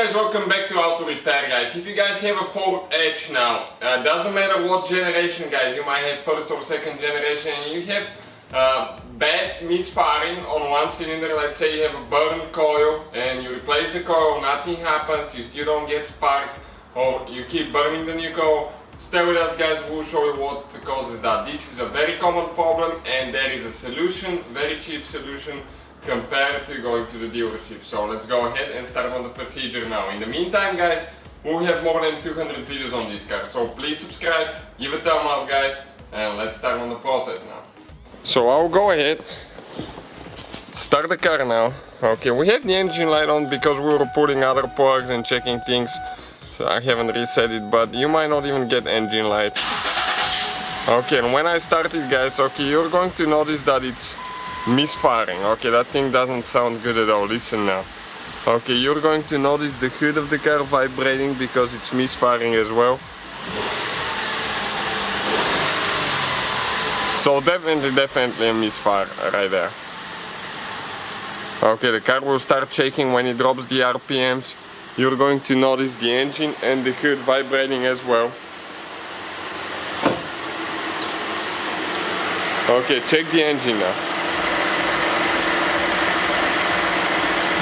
guys, welcome back to How to Repair, guys. If you guys have a fault edge now, doesn't matter what generation, guys, you might have first or second generation, and you have bad misfiring on one cylinder. Let's say you have a burned coil and you replace the coil, nothing happens, you still don't get spark, or you keep burning the new coil. Stay with us, guys, we'll show you what causes that. This is a very common problem and there is a solution, very cheap solution compared to going to the dealership. So let's go ahead and start on the procedure now. In the meantime, guys, we'll have more than 200 videos on this car, so please subscribe, give a thumb up, guys, and let's start on the process now. So I'll go ahead, start the car now. Okay, we have the engine light on because we were putting other plugs and checking things, so I haven't reset it, but you might not even get engine light. Okay, and when I started, guys, okay, you're going to notice that it's misfiring. Okay, that thing doesn't sound good at all. Listen now. Okay, you're going to notice the hood of the car vibrating because it's misfiring as well. So definitely a misfire right there. Okay, the car will start shaking when it drops the RPMs. You're going to notice the engine and the hood vibrating as well. Okay, check the engine now.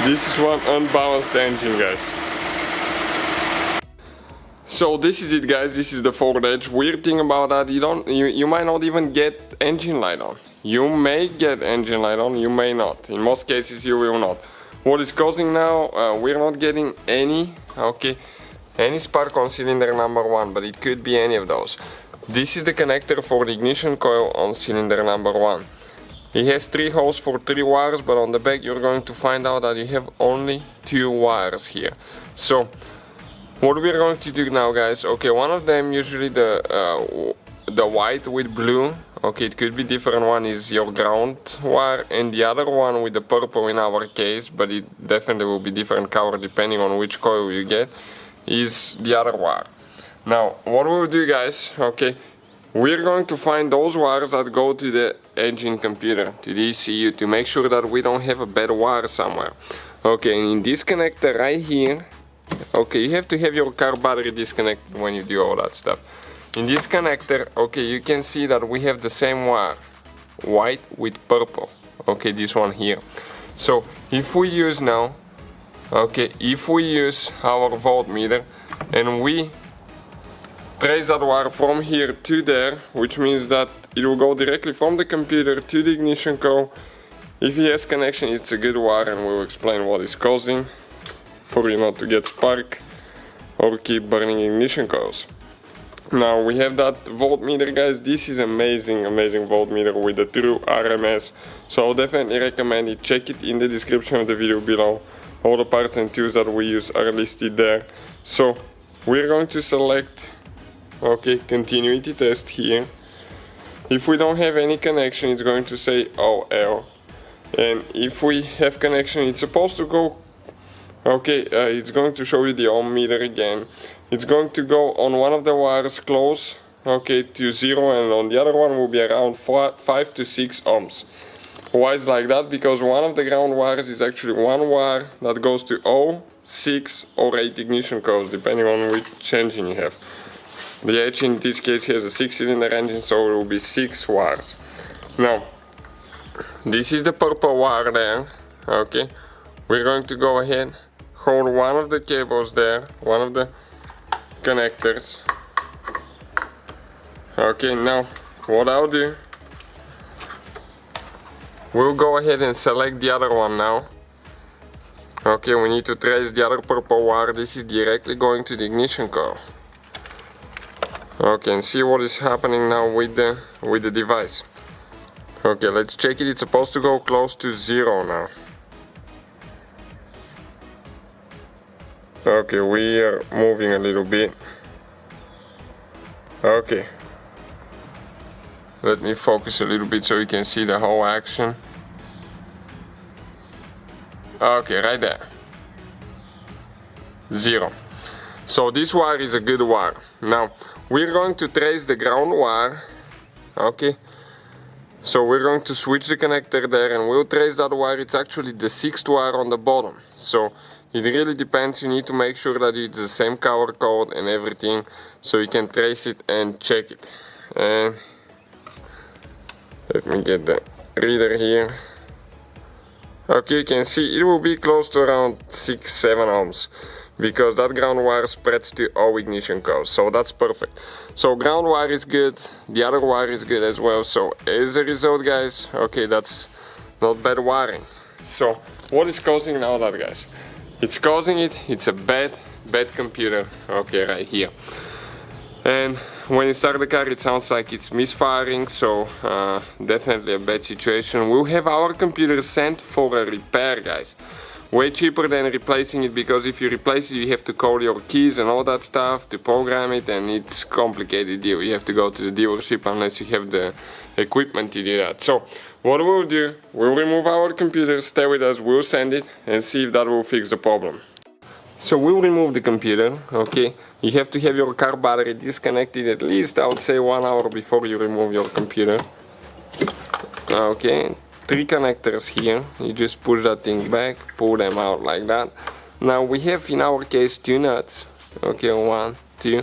This is one unbalanced engine, guys. So this is it, guys. This is the forward edge. Weird thing about that, you might not even get engine light on. You may get engine light on, you may not. In most cases you will not. What is causing now? We're not getting any spark on cylinder number 1, but it could be any of those. This is the connector for the ignition coil on cylinder number 1. It has 3 holes for 3 wires, but on the back you're going to find out that you have only 2 wires here. So what we're going to do now, guys, okay, one of them, usually the white with blue, okay, it could be different, one is your ground wire, and the other one with the purple in our case, but it definitely will be different color depending on which coil you get, is the other wire. Now what we'll do, guys, okay, we're going to find those wires that go to the engine computer, to the ECU, to make sure that we don't have a bad wire somewhere. Okay, and in this connector right here, okay, you have to have your car battery disconnected when you do all that stuff. In this connector, okay, you can see that we have the same wire, white with purple. Okay, this one here. So if we use now, okay, if we use our voltmeter and we trace that wire from here to there, which means that it will go directly from the computer to the ignition coil. If it has connection, it's a good wire, and we'll explain what is causing for you not to get spark or keep burning ignition coils. Now we have that voltmeter, guys. This is amazing voltmeter with the true RMS, so I'll definitely recommend it. Check it in the description of the video below. All the parts and tools that we use are listed there. So we're going to select, okay, continuity test here. If we don't have any connection, it's going to say OL, and if we have connection, it's supposed to go, okay, it's going to show you the ohm meter again. It's going to go on one of the wires close, okay, to 0, and on the other one will be around 5 to 6 ohms. Why is like that? Because one of the ground wires is actually one wire that goes to 0, 6 or 8 ignition coils, depending on which engine you have. The H in this case has a 6-cylinder engine, so it will be 6 wires. Now, this is the purple wire there, okay. We're going to go ahead, hold one of the cables there, one of the connectors. Okay, now what I'll do, we'll go ahead and select the other one now. Okay, we need to trace the other purple wire. This is directly going to the ignition coil. Okay, and see what is happening now with the device. Okay, let's check it. It's supposed to go close to 0 now. Okay, we are moving a little bit. Okay, let me focus a little bit so you can see the whole action. Okay, right there, 0. So this wire is a good wire. Now we're going to trace the ground wire, okay, So we're going to switch the connector there and we'll trace that wire. It's actually the 6th wire on the bottom. So It really depends. You need to make sure that it's the same color code and everything, so you can trace it and check it. And let me get the reader here. Okay, you can see it will be close to around 6-7 ohms, because that ground wire spreads to all ignition coils, so that's perfect. So ground wire is good, the other wire is good as well, so as a result, guys, okay, that's not bad wiring. So what is causing now that, guys? It's causing it's a bad computer, okay, right here. And when you start the car, it sounds like it's misfiring, so definitely a bad situation. We'll have our computer sent for a repair, guys. Way cheaper than replacing it, because if you replace it, you have to call your keys and all that stuff to program it, and it's a complicated deal. You have to go to the dealership unless you have the equipment to do that. So what we'll do, we'll remove our computer, stay with us, we'll send it and see if that will fix the problem. So we'll remove the computer, okay? You have to have your car battery disconnected at least, I would say, 1 hour before you remove your computer. Okay, 3 connectors here. You just push that thing back, pull them out like that. Now we have, in our case, 2 nuts. Okay, 1, 2.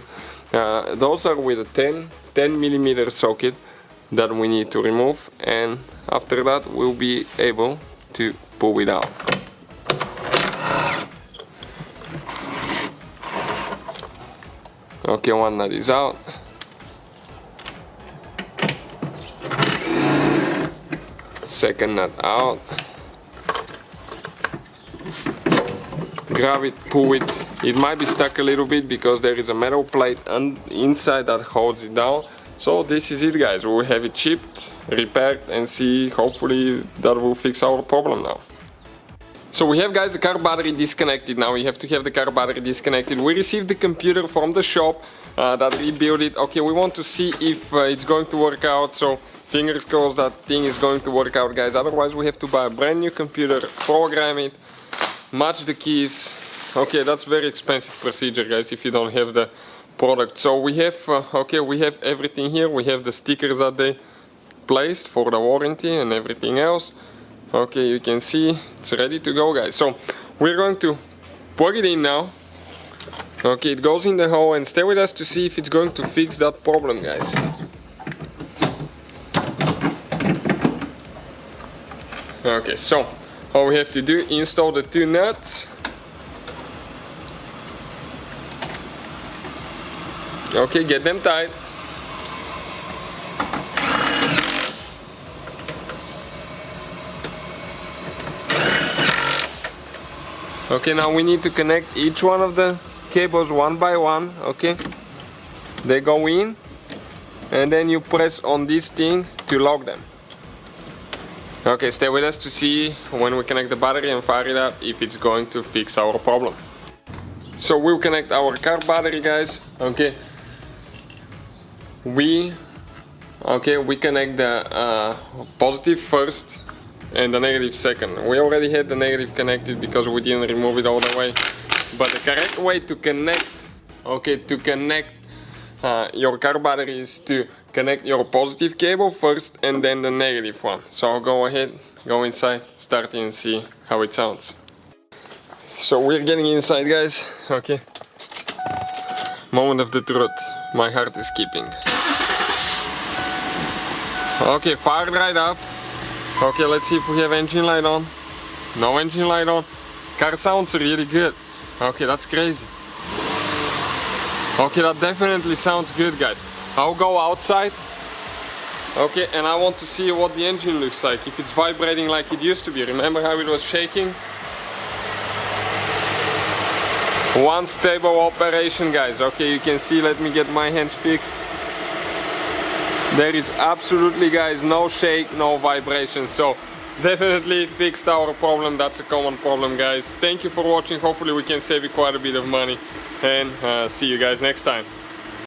Those are with a 10 millimeter socket that we need to remove, and after that we'll be able to pull it out. Okay, 1 nut is out. Second nut out. Grab it, pull it. It might be stuck a little bit because there is a metal plate inside that holds it down. So this is it, guys. We'll have it shipped, repaired, and see, hopefully that will fix our problem now. So we have, guys, the car battery disconnected. Now we have to have the car battery disconnected. We received the computer from the shop that rebuilt it. Okay, we want to see if it's going to work out. So fingers crossed that thing is going to work out, guys. Otherwise we have to buy a brand new computer, program it, match the keys. Okay, that's very expensive procedure, guys, if you don't have the product. So we have okay, we have everything here. We have the stickers that they placed for the warranty and everything else. Okay, you can see it's ready to go, guys. So we're going to plug it in now. Okay, it goes in the hole, and stay with us to see if it's going to fix that problem, guys. Okay, so all we have to do, install the 2 nuts. Okay, get them tight. Okay, now we need to connect each one of the cables one by one. Okay, they go in, and then you press on this thing to lock them. Okay, stay with us to see when we connect the battery and fire it up if it's going to fix our problem. So we'll connect our car battery, guys. Okay, we connect the positive first and the negative second. We already had the negative connected because we didn't remove it all the way. But the correct way to connect, your car battery is to connect your positive cable first and then the negative one. So I'll go ahead, go inside, start it, and see how it sounds. So we're getting inside, guys. Okay. Moment of the truth. My heart is skipping. Okay, fired right up. Okay, let's see if we have engine light on. No engine light on. Car sounds really good. Okay, that's crazy. Okay, that definitely sounds good, guys. I'll go outside. Okay, and I want to see what the engine looks like. If it's vibrating like it used to be. Remember how it was shaking? One stable operation, guys. Okay, you can see, let me get my hands fixed. There is absolutely, guys, no shake, no vibration. So definitely fixed our problem. That's a common problem, guys. Thank you for watching. Hopefully we can save you quite a bit of money, and see you guys next time.